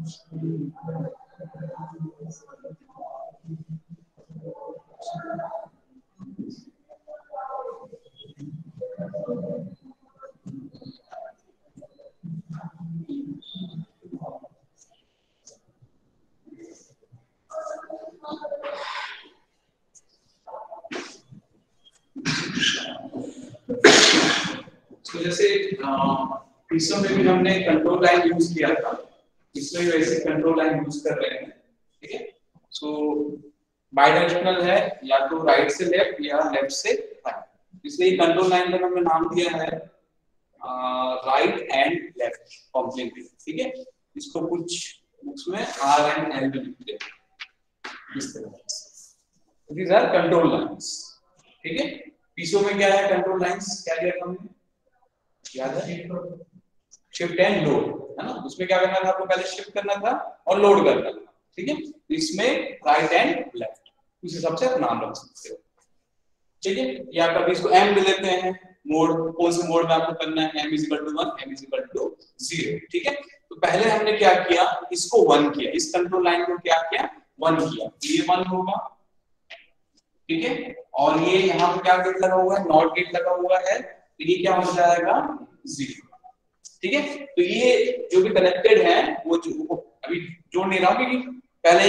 तो जैसे पिछले में भी हमने कंट्रोल लाइन यूज किया था, इसमें भी वैसे कंट्रोल लाइन यूज कर रहे हैं। ठीक है, सो बाइडायरेक्शनल है, या तो राइट से लेफ्ट या लेफ्ट से राइट, इसलिए कंट्रोल लाइन का हमने नाम दिया है राइट एंड लेफ्ट कॉम्प्लीमेंट्री। ठीक है, इसको कुछ बुक्स में आर एंड एल भी लिखते हैं इस तरह से। These are control lines. ठीक है, पीछे में क्या है कंट्रोल लाइंस, क्या लिया था हमने, याद है? शिफ्ट एंड लोड, है ना? उसमें क्या करना था आपको, पहले शिफ्ट करना था और लोड करना था। ठीक है, इसमें राइट एंड लेफ्ट उस हिसाब से आप नाम रख सकते हो। ठीक है, या कभी इसको एम भी लेते हैं, मोड कौन से मोड में आपको करना है, m = 1 m = 0। ठीक है, तो पहले हमने क्या किया, इसको 1 किया, इस कंट्रोल लाइन को क्या किया, 1 किया, ये 1 होगा। ठीक है, और ये यहाँ पे क्या गेट लगा हुआ है, नॉट गेट लगा हुआ है, तो ये क्या हो जाएगा 0। ठीक है, तो ये जो भी कनेक्टेड है वो जो अभी जोड़ नहीं रहा हूं, क्योंकि पहले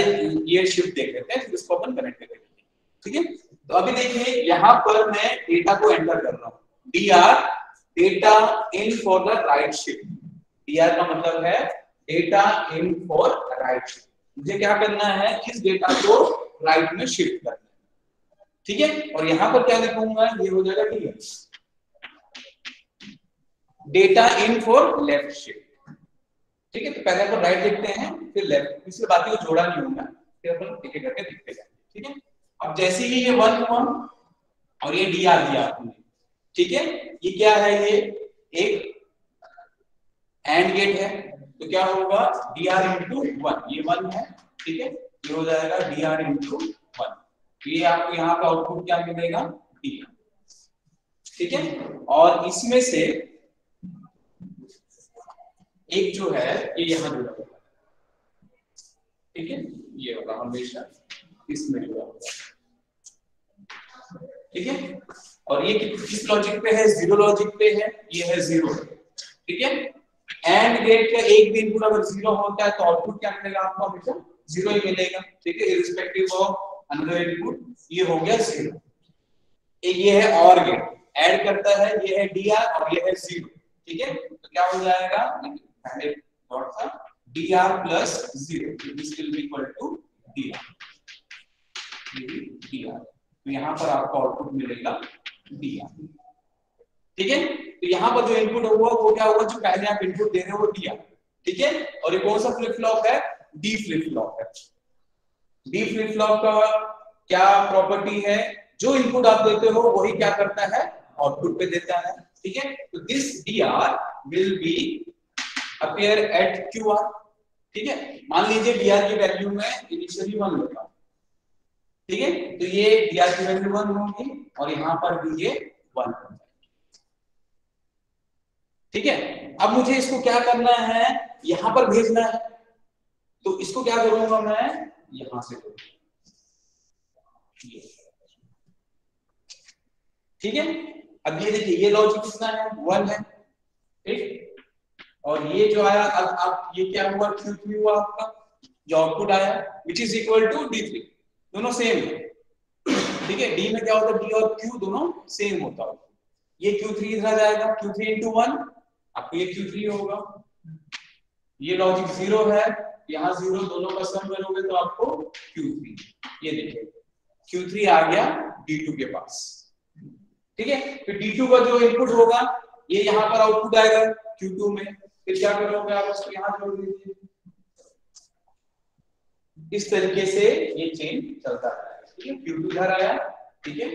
ये शिफ्ट देख लेते हैं, फिर इसको अपन कनेक्ट करेंगे। ठीक है, तो अभी देखिए यहाँ पर मैं डेटा को एंटर कर रहा हूँ, dr data in for the right shift. dr का मतलब है data in for right shift. मुझे क्या करना है, इस डेटा को राइट में शिफ्ट करना है। ठीक है, और यहाँ पर क्या लिखूंगा, ये हो जाएगा dr data in for left shift. ठीक है, तो पहले अपन राइट लिखते हैं फिर लेफ्ट, इसलिए बाकी को जोड़ा नहीं होगा, फिर अपन एक एक करके लिखते जाएंगे। ठीक है, अब जैसे ही ये 1 हुआ और ये डी आर दिया आपने, ठीक है, ये क्या है, ये एक एंड गेट है, तो क्या होगा डी आर इंटू 1, ये 1 है। ठीक है, ये हो जाएगा डी आर इंटू 1, ये आपको यहाँ पे आउटपुट क्या मिलेगा, डी आर। ठीक है, और इसमें से एक जो है ये यहाँ जुड़ा होगा। ठीक है, ये होगा हमेशा इसमें जुड़ा होगा। ठीक है, और ये किस लॉजिक पे है, 0 लॉजिक पे है, ये है 0। ठीक है, एंड गेट का एक भी इनपुट अगर 0 होता है तो आउटपुट क्या मिलेगा आपको, हमेशा 0 ही मिलेगा। ठीक है, इररिस्पेक्टिव ऑफ अनदर इनपुट, ये हो गया 0। एक ये है और गेट ऐड करता है, ये है dr और ये है 0। ठीक है, तो क्या हो जाएगा, पहले डॉट था dr plus 0, this will be equal to dr। तो यहाँ पर आपको आउटपुट मिलेगा dr। ठीक है, तो यहाँ पर जो इनपुट होगा वो क्या होगा, जो पहले आप इनपुट दे रहे हो वो dr। ठीक है, और ये कौन सा फ्लिप फ्लॉप है, डी फ्लिप फ्लॉप है। डी फ्लिप फ्लॉप का क्या प्रॉपर्टी है, जो इनपुट आप देते हो वही क्या करता है, आउटपुट पे देता है। ठीक है, तो this dr will be appear eight qr। ठीक है, मान लीजिए dr की वैल्यू में इनिशियली 1 लेता हूं। ठीक है, तो ये dr की वैल्यू 1 होगी और यहाँ पर भी ये 1 हो जाएगी। ठीक है, अब मुझे इसको क्या करना है, यहां पर भेजना है, तो इसको क्या करूंगा मैं, यहां से करूंगा। ठीक है, अब ये देखिए ये लॉजिक कितना है, 1 है। ठीक, और ये जो आया अब ये क्या हुआ, Q3 हुआ आपका, जो आउटपुट आया which is equal to D3, दोनों सेम है। ठीक है, D में क्या होता है, D और Q दोनों सेम होता है। ये Q3 इधर जाएगा, Q3 into 1, आपको ये Q3 होगा। ये लॉजिक 0 है, यहाँ 0, दोनों का सम करोगे तो आपको Q3, ये देखिए Q3 आ गया D2 के पास। ठीक है, फिर D2 का जो इनपुट होगा ये यहाँ पर आउटपुट आएगा Q2 में, फिर क्या करोगे आप उसको यहाँ जोड़ दीजिए। इस तरीके से ये चेन चलता है। ठीक है, Q2 इधर आया, ठीक है,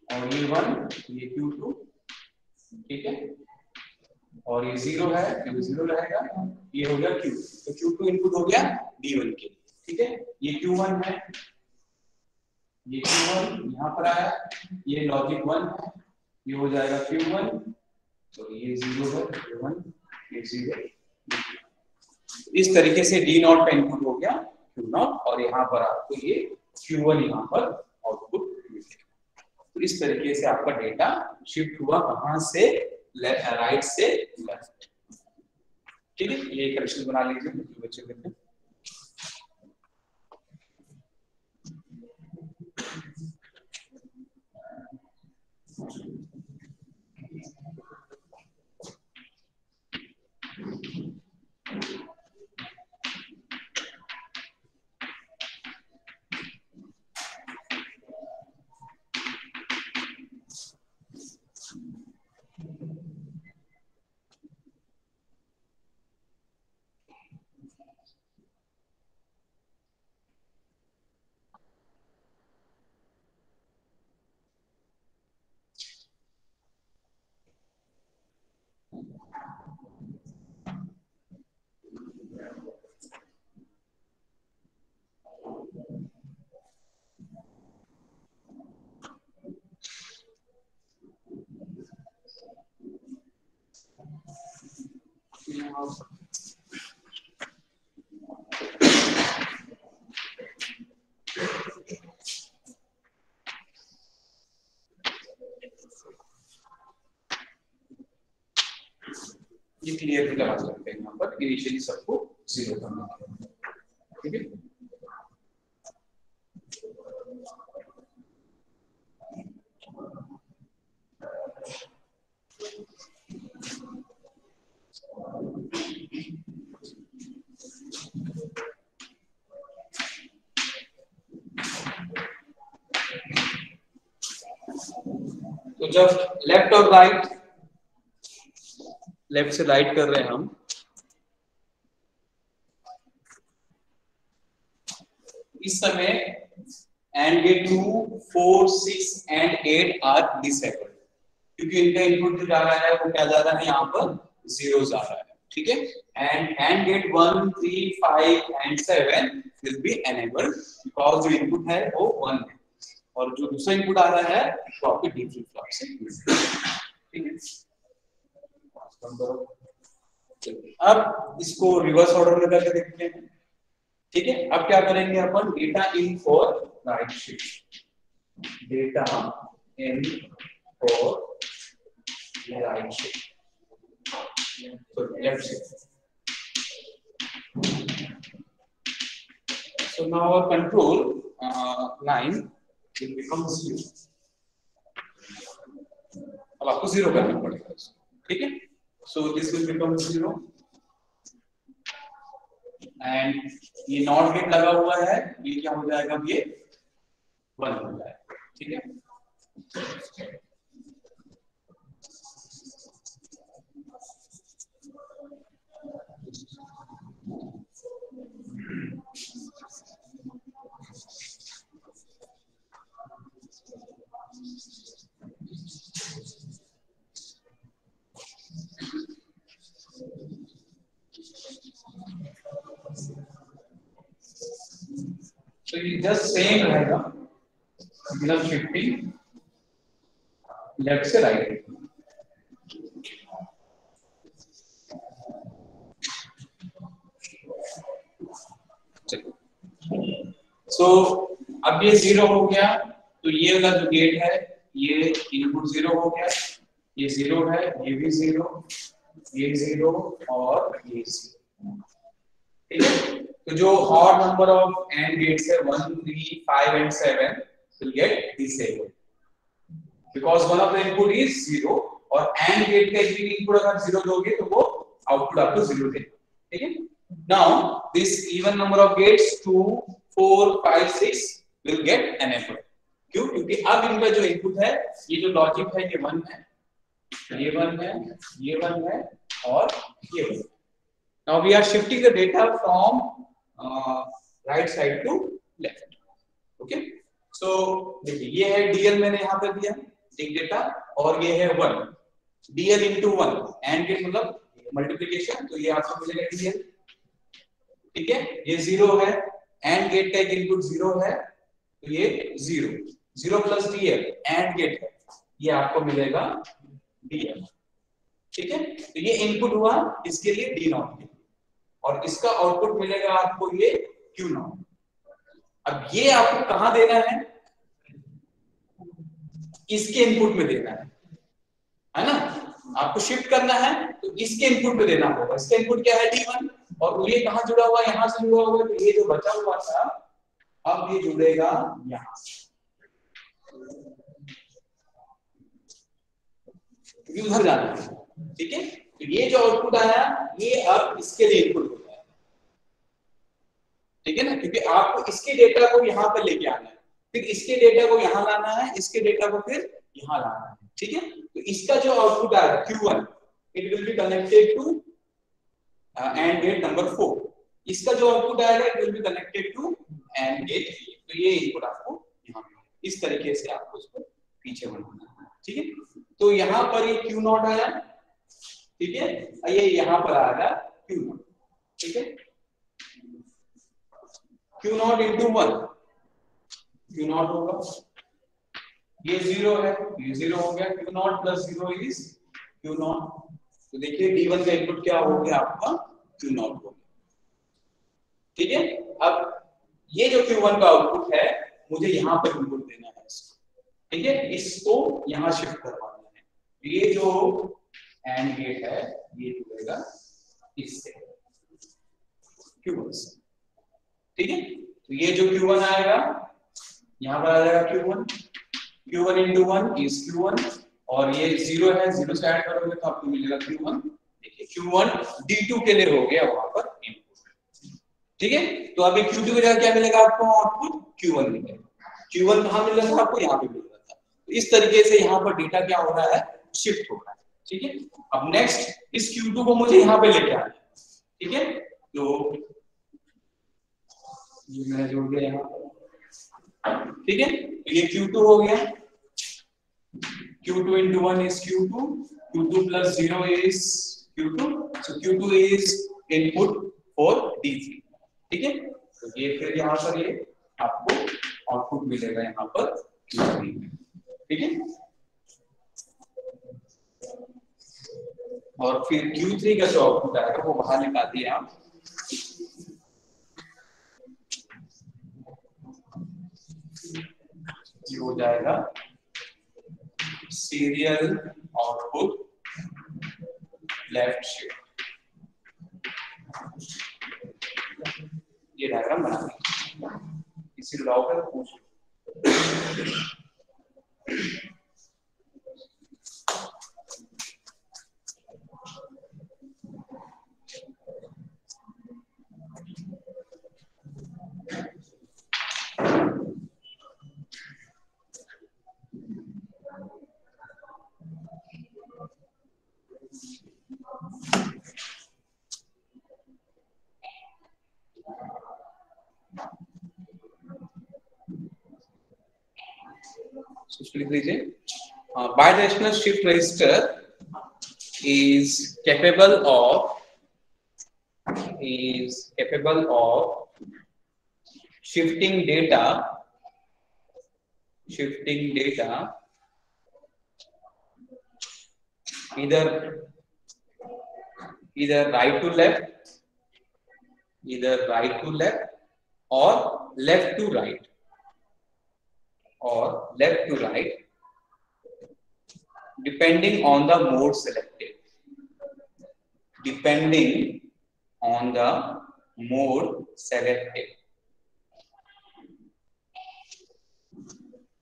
और ये 1, ये Q2, ठीक है, और ये 0 है, ये 0 रहेगा, ये हो गया Q, तो Q2 इनपुट हो गया D1 के। ठीक है, ये Q1 है, ये Q1 यहाँ पर आया, ये लॉजिक 1 है, ये हो जाएगा Q1, तो ये 0 है, ये 1, ये 0, इस तरीके से डी नॉट का इनपुट हो गया क्यू नॉट, और यहाँ पर आपको ये Q1 यहाँ पर आउटपुट मिलेगा। तो इस तरीके से आपका डेटा शिफ्ट हुआ कहाँ से, राइट से लेफ्ट। ठीक है, ये करेक्शन बना लीजिए बच्चों के लिए। ये क्लियर भी लगा सकते हैं यहाँ पर, इनिशियली सबको 0 करना है। ठीक है, तो जब लेफ्ट और राइट, लेफ्ट से राइट कर रहे हैं हम, इस समय and gate 2, 4, 6 and 8 are disabled, क्योंकि इनका इनपुट जो जा रहा है वो क्या जा रहा है, यहाँ पर 0 जा रहा है। ठीक है, and gate 1, 3, 5 and 7 will be enabled because जो इनपुट है वो 1 है, और जो दूसरा इनपुट आ रहा है वो आपके डी फ्लिप फ्लॉप से। ठीक है, अब इसको रिवर्स ऑर्डर में करके देखते हैं। ठीक है, अब क्या करेंगे अपन, data in for right shift, data in for right shift, so left shift. So now our control line will become 0. अब आपको 0 करना पड़ेगा, ठीक है। So this will become 0 and ये नॉट गेट लगा हुआ है, ये क्या हो जाएगा, ये 1 हो जाएगा। ठीक है, तो ये जस्ट सेम रहेगा, बिना शिफ्टिंग लेफ्ट से राइट। सो अब ये 0 हो गया, तो ये वाला जो गेट है ये इनपुट 0 हो गया, ये 0 है, ये भी 0, ये 0 और ये 0। ठीक है, तो जो odd number of AND gates है 1, 3, 5 and 7 will get disabled because one of the input is 0 और AND gate का एक भी इनपुट अगर 0 दोगे तो वो आउटपुट आपको 0 देगा। ठीक है, now this even number of gates 2, 4, 5, 6 will get enabled। क्यों? क्योंकि अब इनका जो इनपुट है, ये जो लॉजिक है ये 1 है, ये 1 है, ये 1 है और ये 1। Now we are shifting the data from right side to left। Okay, so देखिए ये है DL मैंने यहाँ पे दिया एक डेटा और ये है 1, DL into 1 एंड गेट मतलब मल्टीप्लिकेशन, तो ये आपको मिलेगा DL। ठीक है, ये 0 है, एंड गेट का एक इनपुट 0 है, तो ये 0, 0 प्लस DL एंड गेट है, ये आपको मिलेगा DL। ठीक है, तो ये इनपुट हुआ इसके लिए D नॉट के। और इसका आउटपुट मिलेगा आपको ये Q0। अब ये आपको कहां देना है, इसके इनपुट में देना है ना, आपको शिफ्ट करना है तो इसके इनपुट में देना होगा। इसका इनपुट क्या है D1, और ये कहां जुड़ा हुआ है, यहां से जुड़ा हुआ है, तो ये जो बचा हुआ था अब ये जुड़ेगा यहां से, उधर जाना है, ठीक है। तो ये जो आउटपुट आया ये अब इसके लिए इनपुट होता है, ठीक है ना, क्योंकि आपको इसके डेटा को यहाँ पर लेके आना है, फिर इसके डेटा को यहाँ लाना है, इसके डेटा को फिर यहाँ लाना है, ठीक है। तो इसका जो आउटपुट आएगा Q1 it will be connected to and gate number 4। इसका जो आउटपुट आएगा it will be connected to and gate 3। तो ये इनपुट आपको यहाँ पे इस तरीके से आपको इसको पीछे बढ़ाना है, ठीक है। तो यहाँ पर ये Q0 आया, ठीक है, ये यहाँ पर आएगा Q0, ठीक है। Q0 into 1 Q0 होगा, ये 0 है, ये 0 हो गया, Q0 plus 0 is Q0। तो देखिए D1 का इनपुट क्या हो गया आपका Q0 हो गया, ठीक है। अब ये जो Q1 का आउटपुट है मुझे यहाँ पर इनपुट देना है इसको, ठीक है, इसको यहाँ शिफ्ट करवाना है। ये जो एंड गेट है ये जुड़ेगा इससे Q1 से, ठीक है। तो ये जो Q1 आएगा यहाँ पर आ जाएगा Q1 into 1 is Q1, और ये 0 है, 0 से ऐड करोगे तो आपको मिलेगा Q1। देखिए Q1 D2 के लिए हो गया वहां पर इनपुट, ठीक है। तो अभी Q2 की जगह क्या मिलेगा आपको, आउटपुट Q1 मिलेगा। Q1 कहाँ मिल रहा था आपको, यहाँ पे मिल रहा था। तो इस तरीके से यहाँ पर डेटा क्या हो रहा है, शिफ्ट हो रहा है, ठीक है। अब नेक्स्ट इस Q2 को मुझे यहाँ पे लेके आना है, ठीक है। तो ये मैंने जोड़ दिया यहाँ पर, ठीक है। तो ये Q2 हो गया, Q2 into 1 is Q2, Q2 plus 0 is Q2, so Q2 is input for D3, ठीक है। तो ये फिर यहाँ पर ये आपको आउटपुट मिलेगा यहाँ पर Q3 में, ठीक है। और फिर Q3 का जो आउटपुट आएगा वो बाहर निकाल दिए आप, ये हो जाएगा सीरियल आउटपुट लेफ्ट शिफ्ट। ये डायग्राम बना देंगे, इसी लॉ का पूछ लिख लीजिए। Bidirectional shift register is capable of shifting data either right to left, or left to right, depending on the mode selected.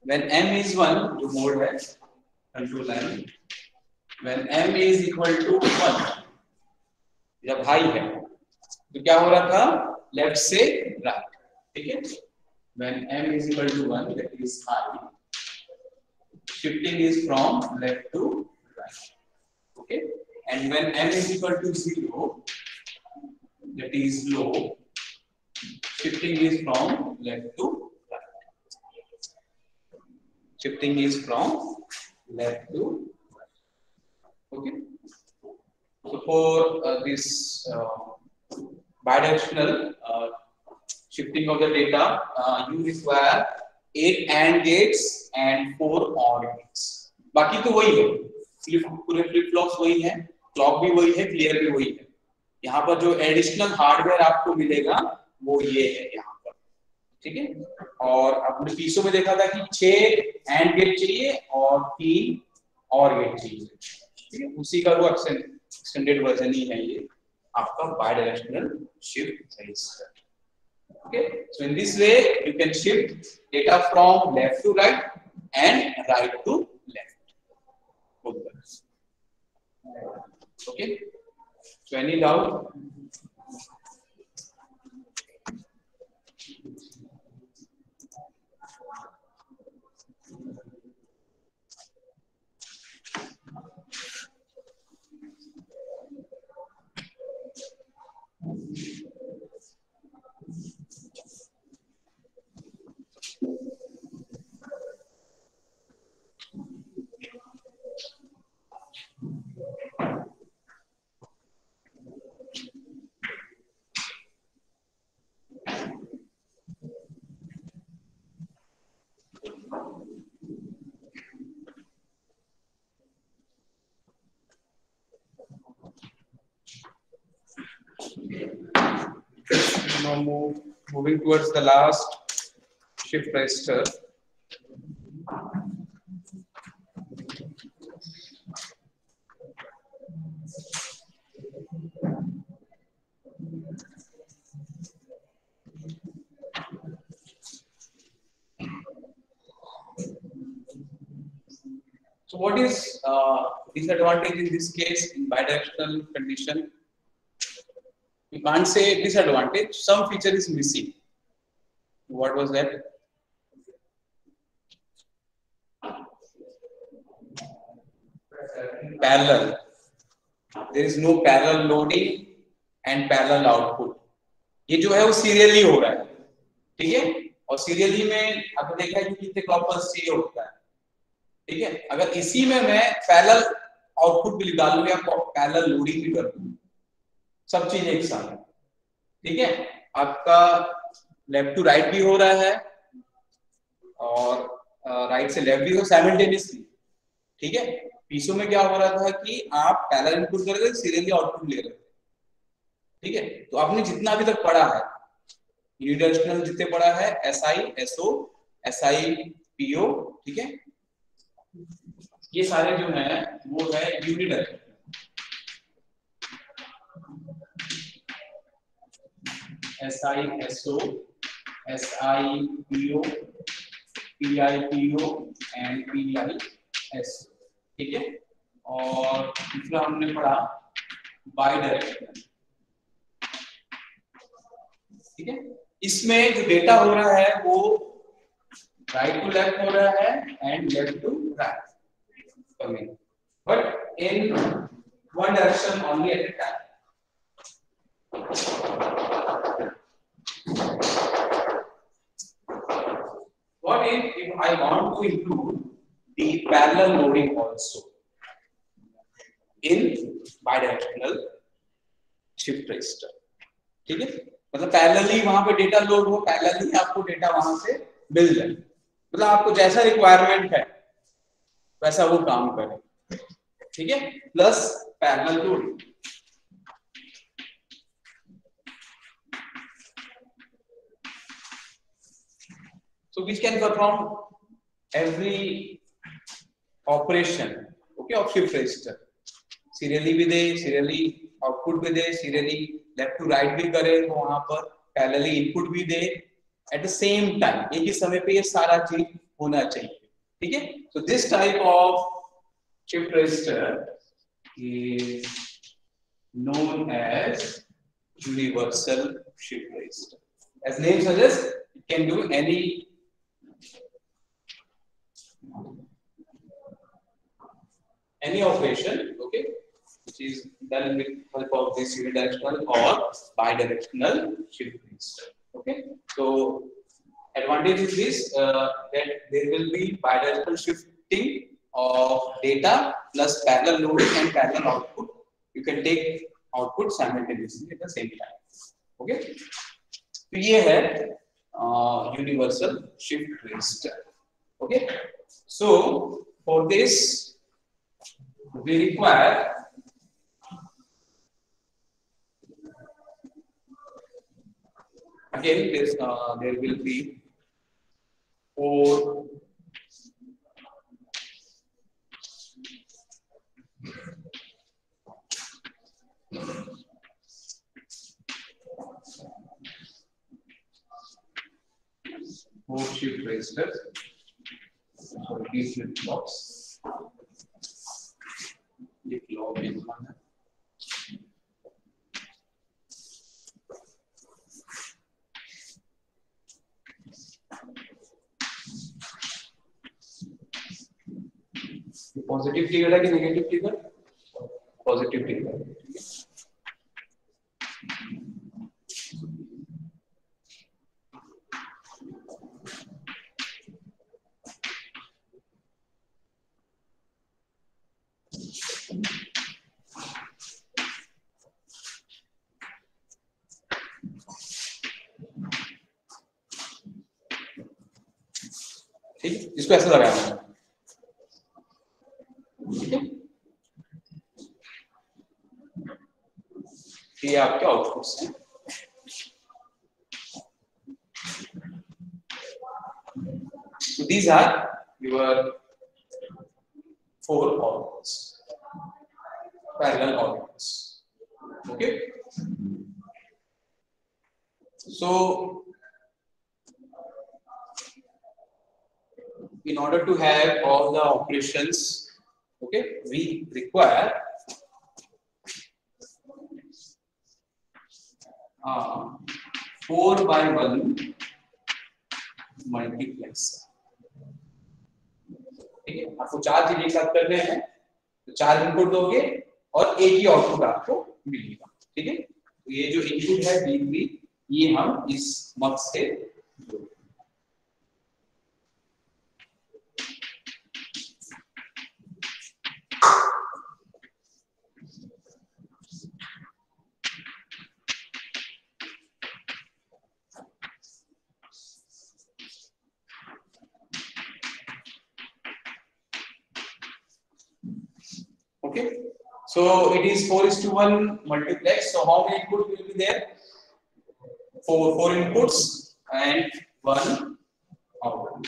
When m is 1, जो मोड है control line, when m is equal to 1, जब high है तो क्या हो रहा था, left से राइट, ठीक है। When m is equal to 1, that is high, shifting is from left to right, okay. And when m is equal to 0, that is low, shifting is from left to right, okay. So for this bidirectional shifting of the data, you require 8 AND gates and 4 OR gates. बाकी तो वही है, पूरे flip flops वही है, clock भी वही है, क्लियर भी वही है, यहाँ पर जो एडिशनल हार्डवेयर आपको मिलेगा वो ये है यहाँ पर, ठीक है। और अपने पीसो में देखा था कि 6 एंड गेट चाहिए और 3 और गेट चाहिए, ठीक है। उसी का वो एक्सटेंडेड वर्जन ही है ये आपका bidirectional shift register. Okay, so in this way you can shift data from left to right and right to left. Okay, so any doubt? Now moving towards the last shift register. So what is disadvantage in this case in bidirectional condition? You can't say disadvantage. Some feature is missing. What was that? Parallel. There is no parallel loading and parallel output. ये जो है वो serially हो रहा है, ठीक है। और सीरियली में आपने देखा है कि कितने क्लॉपर्स चाहिए होता है, ठीक है। अगर इसी में मैं पैरेलल आउटपुट भी निकाल लूं या पैरेलल लोडिंग भी कर दूं, सब चीज एक साथ, ठीक है। आपका लेफ्ट टू राइट भी हो रहा है और राइट से लेफ्ट भी हो साइमल्टेनियसली, ठीक है। पीसो में क्या हो रहा था कि आप पैरेलल इनपुट कर रहे थे, सीरियली आउटपुट ले रहे थे, ठीक है। तो आपने जितना अभी तक पढ़ा है यूनिडायरेक्शनल, जितने पढ़ा है एसआई, एसओ, एसआई, पीओ, ठीक है, ये सारे जो है वो है unidirectional. SI, SO, SI, PO, PI, PO and PI, SO, ठीक है। और दूसरा हमने पढ़ा बायडायरेक्शनल, ठीक है। इसमें जो डेटा हो रहा है वो राइट टू लेफ्ट हो रहा है and left to right coming, but in one direction only at a time. What if I want to include the parallel loading also in bidirectional shift register, ठीक है। मतलब पैरेलली वहां पे data load हो, parallelly आपको data वहां से मिल जाए, मतलब आपको जैसा रिक्वायरमेंट है वैसा वो काम करे, ठीक है। Plus parallel loading, so which can perform every operation, okay, of shift register, serially भी दे, सीरियली आउटपुट भी दे, सीरियली लेफ्ट टू राइट भी करे, तो वहां पर पैरेलली इनपुट भी दे एट द सेम टाइम, एक ही समय पे ये सारा चीज होना चाहिए, ठीक है। So this type of shift register is known as universal shift register. As name suggests, it can do any operation, okay, which is done with help of this unidirectional or bidirectional shift register, okay. So advantage is this, that there will be bidirectional shifting of data plus parallel loading and parallel output. You can take output simultaneously at the same time, okay. तो ये है universal shift register, okay. So for this we require again there will be 4 shift registers, so these flip flops. ये clock है हमारा. Positive trigger है कि negative trigger? Positive trigger. ठीक, इसको ऐसे लगाना. ये आपके आउटपुट्स हैं. So these are your 4 outputs, parallel outputs. Okay. So in order to have all the operations, okay, we require 4x1 multiplexer. ठीक है, आपको 4 चीजें एक साथ करने हैं, तो 4 इनपुट दोगे और एक ही आउटपुट आपको मिलेगा. ठीक है, तो ये जो इनपुट है D3, ये हम इस मक्स से जोड़ेंगे. Okay, so it is 4:1 multiplex. So how many inputs will be there? 4 inputs and 1 output.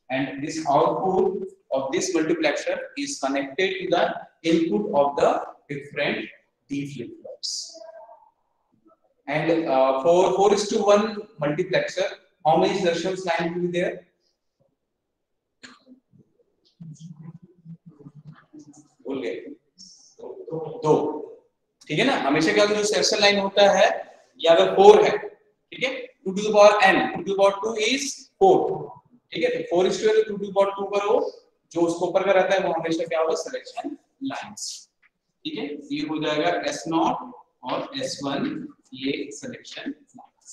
And this output of this multiplexer is connected to the input of the different D flip flops. And for 4:1 multiplexer, how many instructions line will be there? 2. ठीक है ना. हमेशा क्या जो section line होता है, ये अगर 4 है, ठीक है, 2 to the power n, 2 to the power 2 is 4. ठीक है, तो 4:2 2 to the power 2 करो, जो उसको ऊपर का रहता है वो हमेशा क्या होगा, सिलेक्शन लाइंस. ठीक है, ये हो जाएगा S0 और S1, ये सिलेक्शन लाइंस.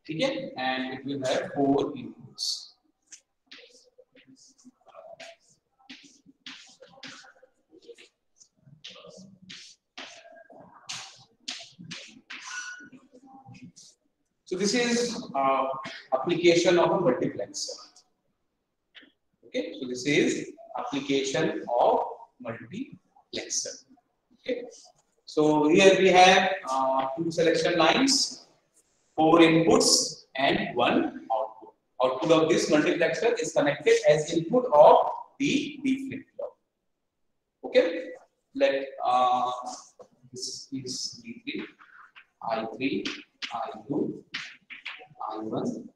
ठीक है, and it will have 4 inputs. So this is application of a multiplexer. Okay, so this is application of multiplexer. Okay, so here we have 2 selection lines, 4 inputs and 1 output. Output of this multiplexer is connected as input of the D flip flop. Okay, let this is D3, I3, I2, I1.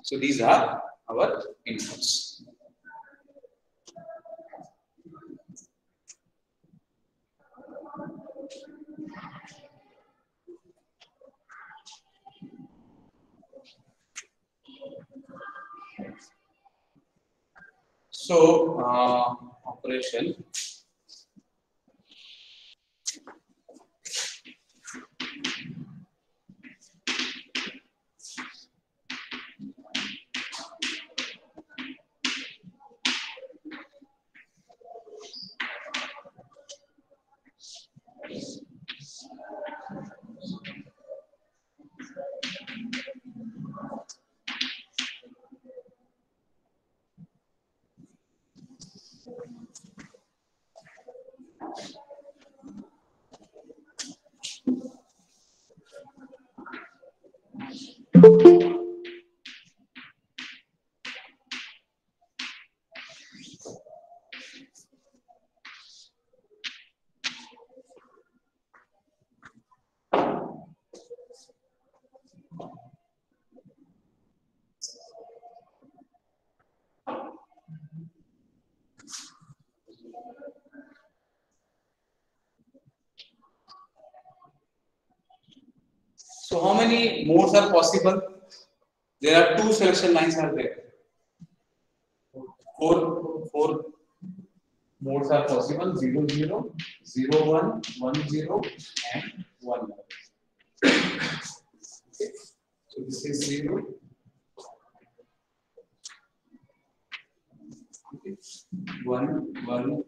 So these are our inputs. So operation. So how many modes are possible? There are two selection lines are there. Four modes are possible: 0, 0, 0, 1, 1, 0, and 1. Okay. So this is 0. Okay. 1, 1,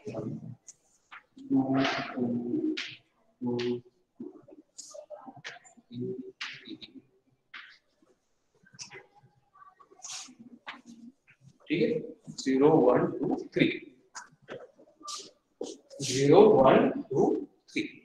1, 1, 2, 2, 2. ठीक है 0 1 2 3 0 1 2 3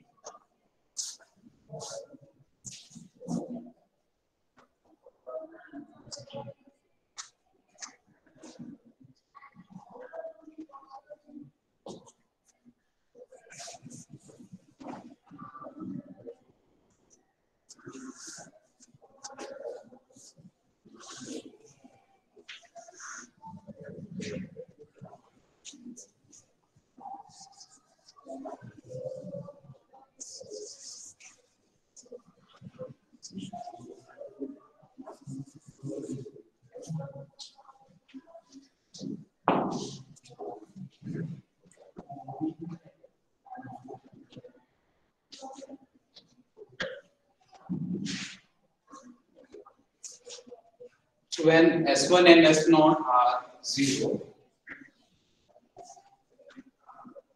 So when S1 and S0 are 0,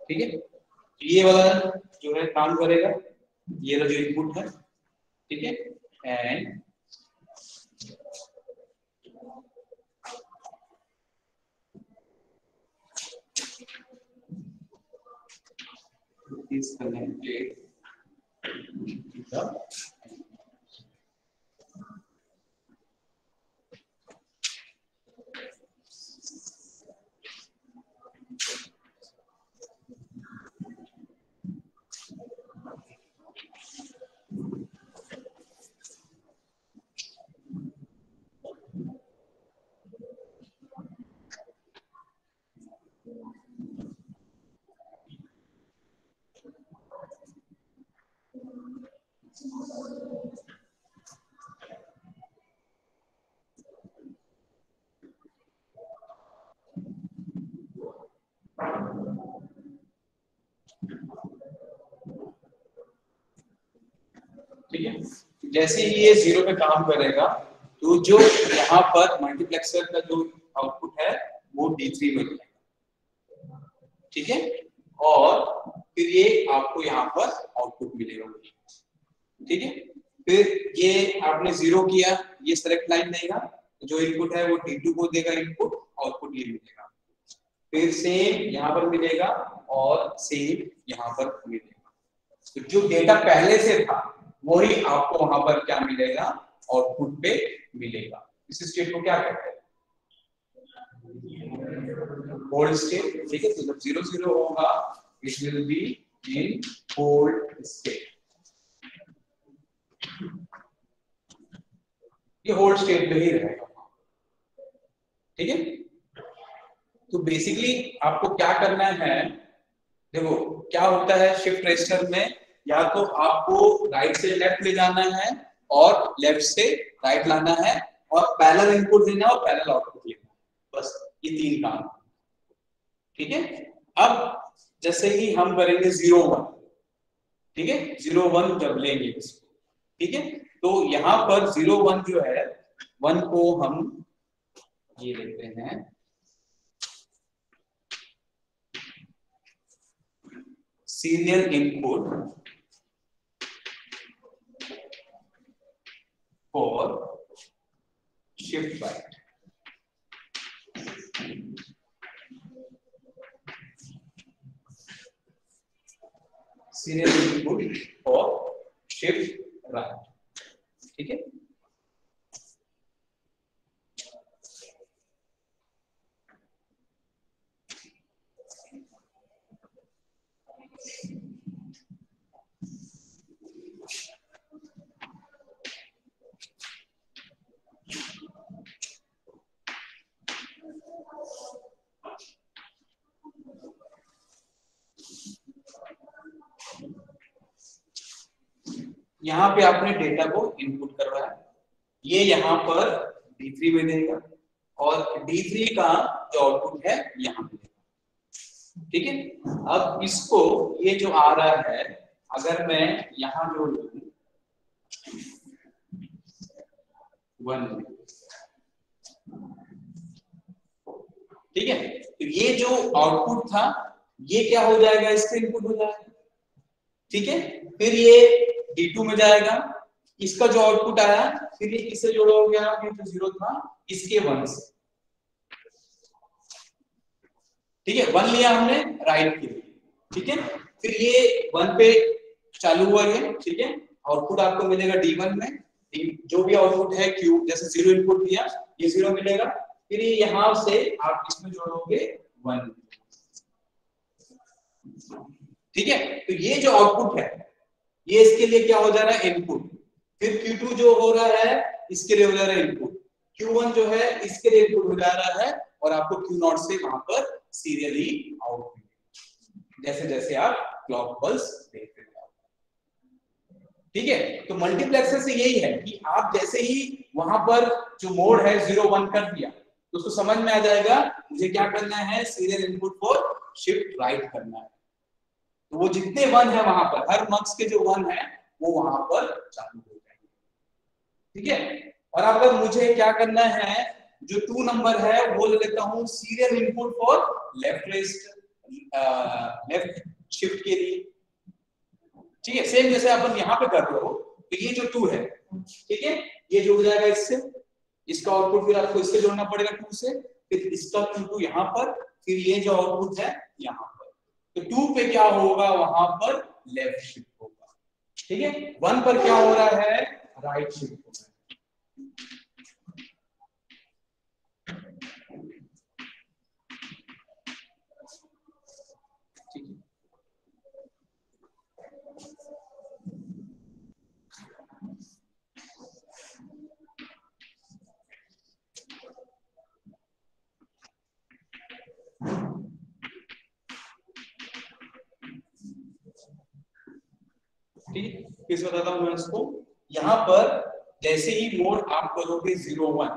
ठीक है ये वाला जो है काम करेगा ये वाला जो इनपुट है ठीक है and is connected to the ठीक है जैसे ही ये 0 पे काम करेगा तो जो यहाँ पर मल्टीप्लेक्सर का जो आउटपुट है वो D3 बन जाएगा ठीक है और फिर ये आपको यहाँ पर आउटपुट मिलेगा ठीक है फिर ये आपने 0 किया ये सेलेक्ट लाइन देगा जो इनपुट है वो D2 को देगा इनपुट आउटपुट ये मिलेगा फिर सेम यहाँ पर मिलेगा और सेम यहाँ पर मिलेगा तो जो डेटा पहले से था वही आपको वहां पर क्या मिलेगा आउटपुट पे मिलेगा इस स्टेट को क्या कहते हैं होल्ड स्टेट ठीक है तो जब 0 0 होगा it will be in hold state ये होल्ड स्टेट में ही रहेगा ठीक है तो बेसिकली आपको क्या करना है देखो क्या होता है शिफ्ट रजिस्टर में या तो आपको राइट से लेफ्ट ले जाना है और लेफ्ट से राइट लाना है और पैरेलल इनपुट देना है और पैरेलल आउटपुट लेना है बस ये तीन काम ठीक है अब जैसे ही हम करेंगे 0 1 ठीक है 0 1 जब लेंगे इसको ठीक है तो यहाँ पर 0 1 जो है 1 को हम ये लेते हैं serial input for shift byte serial input for shift right ठीक है यहाँ पे आपने डेटा को इनपुट करवाया, ये यहाँ पर D3 में देगा और D3 का जो आउटपुट है यहाँ पे देगा। ठीक है, अब इसको ये जो आ रहा है अगर मैं यहाँ जो लूं 1, ठीक है, तो ये जो आउटपुट था ये क्या हो जाएगा, इसका इनपुट हो जाएगा। ठीक है, फिर ये D2 में जाएगा, इसका जो आउटपुट आया फिर ये किससे जोड़ा हो गया, ये जो 0 था इसके 1 से। ठीक है, 1 लिया हमने राइट के लिए। ठीक है, फिर ये 1 पे चालू हुआ ये। ठीक है, आउटपुट आपको मिलेगा D1 में, जो भी आउटपुट है Q, जैसे 0 इनपुट दिया ये 0 मिलेगा, फिर ये यहां से आप इसमें जोड़ोगे 1। ठीक है, तो ये जो आउटपुट है ये इसके लिए क्या हो जा रहा है, इनपुट। फिर Q2 जो हो रहा है इसके लिए हो जा रहा है इनपुट, Q1 जो है इसके लिए इनपुट हो जा रहा है और आपको Q0 से वहां पर सीरियली आउटपुट, जैसे जैसे आप क्लॉक पल्स देखते जाओ। ठीक है, तो मल्टीप्लेक्सर से यही है कि आप जैसे ही वहां पर जो मोड है 0 1 कर दिया तो उसको समझ में आ जाएगा मुझे क्या करना है, serial input for shift right करना है। तो वो जितने 1 है वहां पर, हर मक्स के जो 1 है वो वहां पर चालू हो जाएंगे। ठीक है, और अगर मुझे क्या करना है, जो 2 नंबर है वो ले लेता हूं serial input for left shift के लिए। ठीक है, सेम जैसे अपन यहाँ पे कर रहे हो, तो ये जो 2 है, ठीक है, ये जुड़ जाएगा इससे, इसका आउटपुट फिर आपको इससे जोड़ना पड़ेगा 2 से, फिर इसका Q2 यहाँ पर, फिर ये जो आउटपुट है यहाँ पर, तो 2 पे क्या होगा, वहां पर लेफ्ट शिफ्ट होगा। ठीक है, 1 पर क्या हो रहा है, राइट शिफ्ट हो रहा है। ठीक, किस बताता हूं मैं इसको, यहाँ पर जैसे ही मोड आप करोगे 0 1,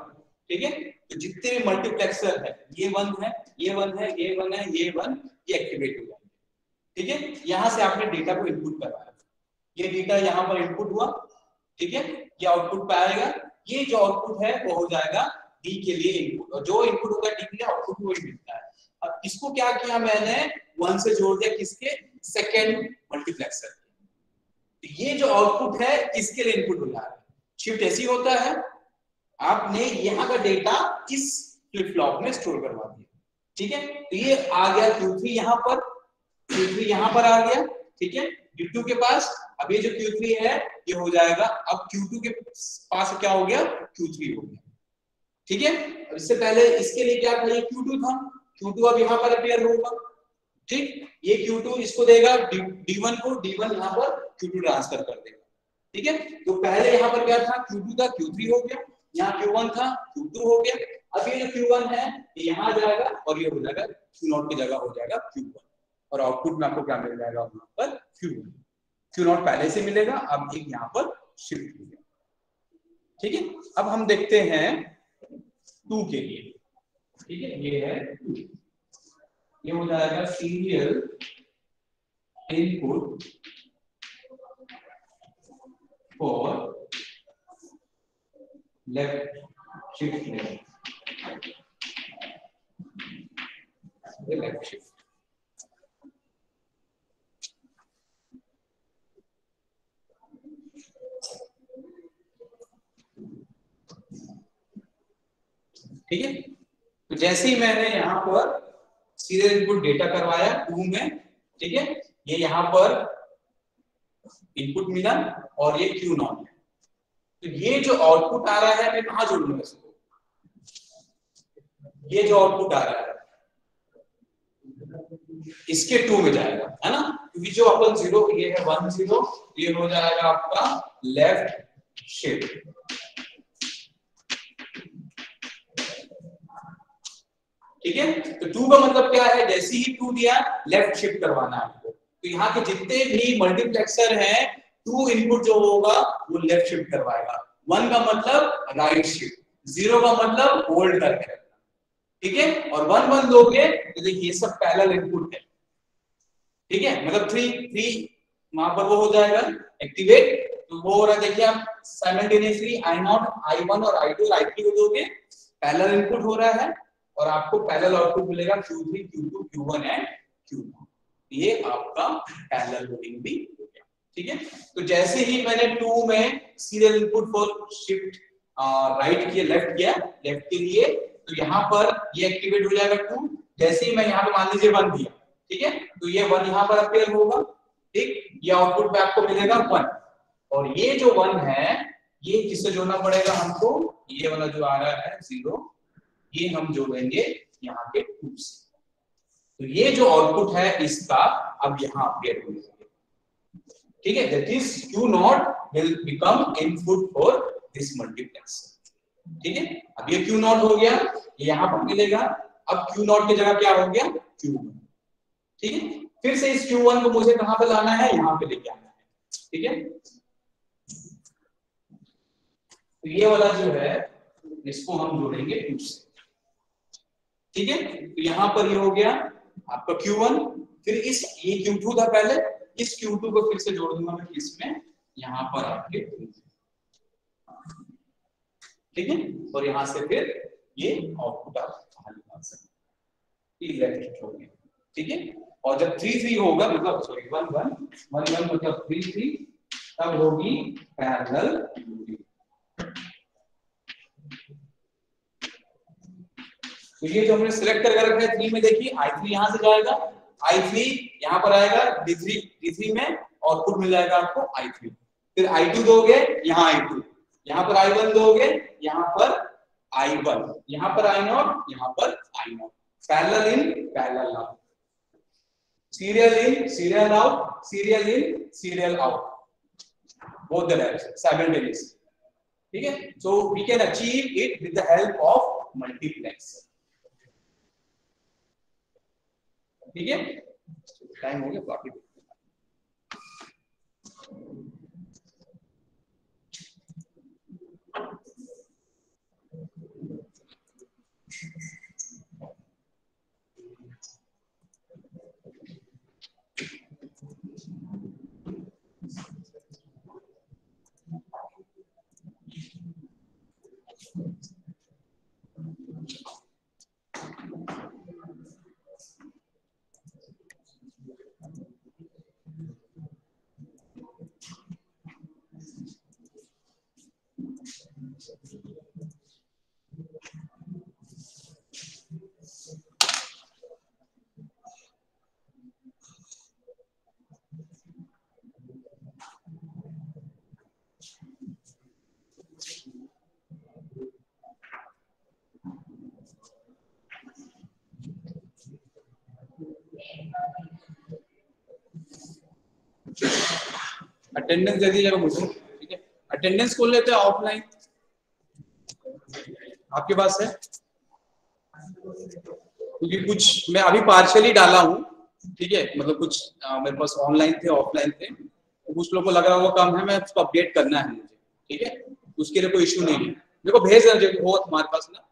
ठीक है, तो जितने भी मल्टीप्लेक्सर है ये 1 है, ये 1 है, ये 1 है, ये 1, ये एक्टिवेट हो जाएंगे। ठीक है, यहाँ से आपने डेटा को इनपुट करवाया, ये डेटा यहाँ पर इनपुट हुआ। ठीक है, ये आउटपुट पे आएगा, ये जो आउटपुट है वो हो जाएगा डी के लिए इनपुट, और जो इनपुट होगा डी के लिए आउटपुट वही मिलता है। अब इसको क्या किया मैंने, 1 से जोड़ दिया किसके, सेकेंड मल्टीप्लेक्सर। ये जो आउटपुट है इसके लिए इनपुट हो रहा है। शिफ्ट ऐसी होता है, आपने यहाँ का डेटा इस फ्लिप फ्लॉप में स्टोर करवा दिया। ठीक है, तो ये आ गया Q3 यहाँ पर, Q3 यहाँ पर आ गया। ठीक है, D2 के पास, अब ये जो Q3 है ये हो जाएगा, अब Q2 के पास क्या हो गया, Q3 हो गया। ठीक है, इससे पहले इसके लिए क्या था, ये Q2 था, Q2 अब यहाँ पर अपीयर होगा। ठीक, ये Q2 इसको देगा D1 को, D1 यहाँ पर Q2 ट्रांसफर कर देगा। ठीक है, तो पहले यहाँ पर क्या था, Q2 था, Q3 हो गया, यहाँ Q1 था, Q2 हो गया। अब ये जो Q1 है ये यहाँ जाएगा और ये हो जाएगा Q0 की जगह हो जाएगा Q1, और आउटपुट में आपको क्या मिल जाएगा, वहां पर Q1। Q0 पहले से मिलेगा, अब एक यहाँ पर शिफ्ट हो गया। ठीक है, अब हम देखते हैं 2 के लिए। ठीक है, ये है 2, ये हो जाएगा serial input for left shift left shift. ठीक है, तो जैसे ही मैंने यहाँ पर सीरियल इनपुट डेटा करवाया 2 में, ठीक है, ये यहाँ पर इनपुट मिला और ये Q0 है, तो ये जो आउटपुट आ रहा है मैं कहाँ जोड़ूंगा इसको, ये जो आउटपुट आ रहा है इसके 2 में जाएगा, है ना, क्योंकि जो अपन 0, ये है 1 0, ये हो जाएगा आपका लेफ्ट शिफ्ट। ठीक है, तो 2 का मतलब क्या है, जैसे ही 2 दिया लेफ्ट शिफ्ट करवाना है आपको। तो यहाँ के जितने भी मल्टीप्लेक्सर हैं 2 इनपुट जो होगा वो लेफ्ट शिफ्ट करवाएगा, 1 का मतलब राइट शिफ्ट, 0 का मतलब होल्ड करके रखना, ठीक है। और 1 1 दोगे तो देखिए ये सब पैरेलल इनपुट है, ठीक है, मतलब 3 वहां पर वो हो जाएगा एक्टिवेट, तो वो हो रहा है देखिए आप साइमल्टेनियसली I0 I1 और I2 और I3 को दोगे, पैरेलल इनपुट हो रहा है और आपको पैरेलल आउटपुट मिलेगा Q3 Q2 Q1 and Q2, ये आपका पैरेलल लोडिंग भी हो गया, ठीक है। तो जैसे ही मैंने 2 में serial input for shift right किया, लेफ्ट किया, लेफ्ट के लिए, तो यहाँ पर ये एक्टिवेट हो जाएगा 2, जैसे ही मैं यहाँ पे मान लीजिए 1 दिया, ठीक है, तो ये 1 यहाँ पर अपीयर होगा, ठीक, ये आउटपुट पे आपको मिलेगा 1, और ये जो 1 है ये किससे जोड़ना पड़ेगा हमको, ये वाला जो आ रहा है 0, ये हम जोड़ेंगे यहाँ के 2 से, तो ये जो आउटपुट है इसका अब यहाँ अपीयर हो जाएगा, ठीक है, that is Q0 will become input for this multiplexer, ठीक है। अब ये Q0 हो गया, ये यहाँ पर मिलेगा, अब Q0 की जगह क्या हो गया Q1, ठीक है। फिर से इस Q1 को मुझे कहां पे लाना है, यहाँ पे लेके आना है, ठीक है। तो ये वाला जो है इसको हम जोड़ेंगे 2 से, ठीक है। तो यहाँ पर ये हो गया आपका Q1, फिर इस ये Q2 था पहले, इस Q2 को फिर से जोड़ दूंगा मैं इसमें, यहाँ पर आपके, ठीक है, और यहाँ से फिर ये आउटपुट आप बाहर निकाल सकते हैं, ठीक है। और जब 3 3 होगा, मतलब सॉरी 1 1 1 1 मतलब 3 3, तब होगी पैरेलल लोडिंग। तो ये जो हमने सिलेक्ट करके रखा है 3 में, देखिए I3 यहां से जाएगा, I3 यहां पर आएगा, D3 में आउटपुट मिल जाएगा आपको I3, फिर I2 दोगे, यहाँ I2, यहाँ पर I1 दोगे, यहाँ पर I1, यहाँ पर I0, यहाँ पर I0, parallel in parallel out, serial in serial out, serial in serial out, both the directions simultaneously, ठीक है। So we can achieve it with the help of multiplexer, ठीक है। टाइम हो गया, बाकी अटेंडेंस दे दीजिएगा मुझे, ठीक है। अटेंडेंस खोल लेते हैं ऑफलाइन, आपके पास है, क्योंकि कुछ मैं अभी पार्शियली डाला हूँ, ठीक है, मतलब कुछ मेरे पास ऑनलाइन थे ऑफलाइन थे, तो कुछ लोगों को लग रहा होगा कम है, मैं उसको अपडेट करना है मुझे, ठीक है, उसके लिए कोई इश्यू नहीं है, मेरे को भेज देना हो तुम्हारे पास ना,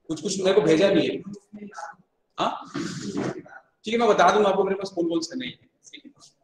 कुछ मेरे को भेजा नहीं है, हाँ ठीक है, मैं बता दूंगा आपको मेरे पास कौन कौन से नहीं है, ठीक है।